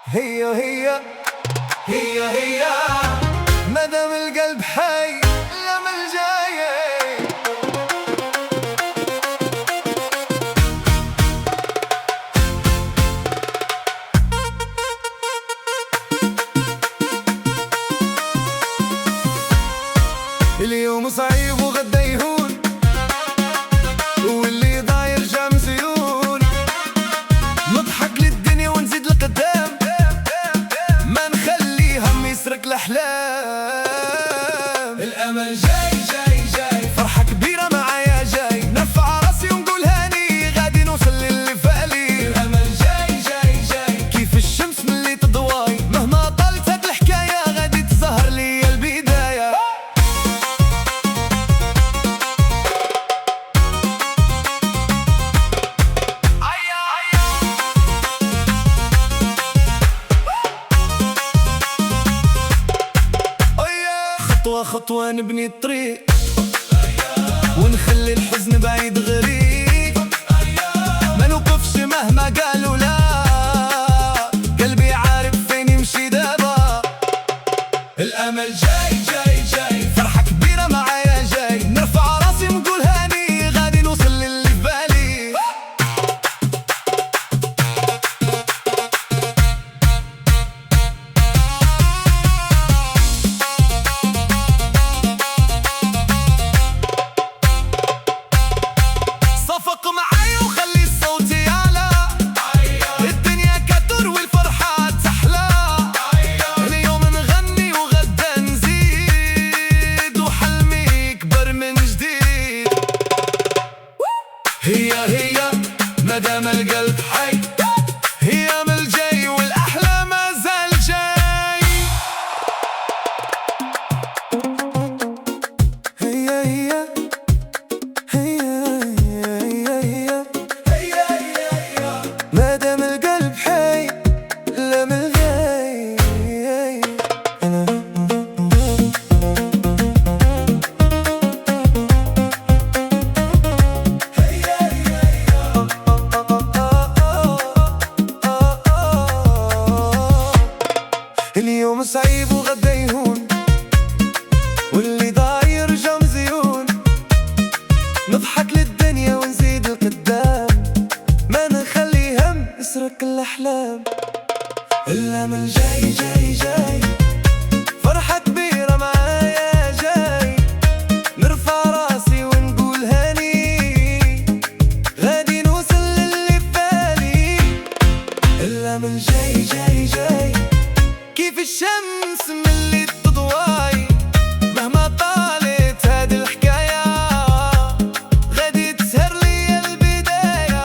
هي هي هي هي مادام القلب حي الأمل جاي. اليوم صعيب وغدا يهون، واللي ضاير جا مزيون. نضحك للدنيا ونزيد لقدام، ما نخلي هم يسرق الأحلام. الأمل جاي جاي جاي، فرحة كبيرة معايا جاي. نرفع راسي ونقول هاني، غادي نوصل للي فالي. الأمل جاي جاي جاي، كيف الشمس من اللي تضواي. مهما طالت هاد الحكاية غادي تظهر لي البداية. خطوة خطوة نبني الطريق، ونخلي الحزن بعيد غريب. ما نوقفش مهما قالوا لا، قلبي عارف فين يمشي دابا. الأمل جاي جاي جاي، فرحة كبيرة معايا جاي. نرفع راسي ونقول هاني، غادي نوصل للي في بالي. صفق معايا وخلي الصوت يعلى. الدنيا كتر والفرحة تحلى. اليوم نغني وغدا نزيد، وحلمي يكبر من جديد. هي هي مادام القلب حي، هي من الجاي والأحلى ما زال جاي. هي هي هي مادام القلب حي الأمل جاي. اليوم صعيب وغدا يهون، واللي ضاير جا مزيون. نضحك للدنيا ونزيد لقدام، ما نخلي هم يسرق الأحلام. الأمل جاي جاي جاي، فرحة كبيرة معايا جاي. نرفع راسي ونقول هاني، غادي نوصل للي في بالي. الأمل جاي جاي جاي، كيف الشمس من اللي تضواي. مهما طالت هاد الحكاية غادي تسهر لي البداية.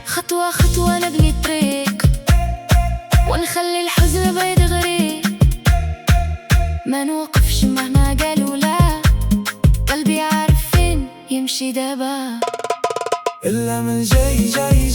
خطوة خطوة نبني الطريق، ونخلي الحزن بعيد غريب. ما نوقفش مهما قالوا لا، قلبي عارف فين يمشي دابا. الأمل جاي جاي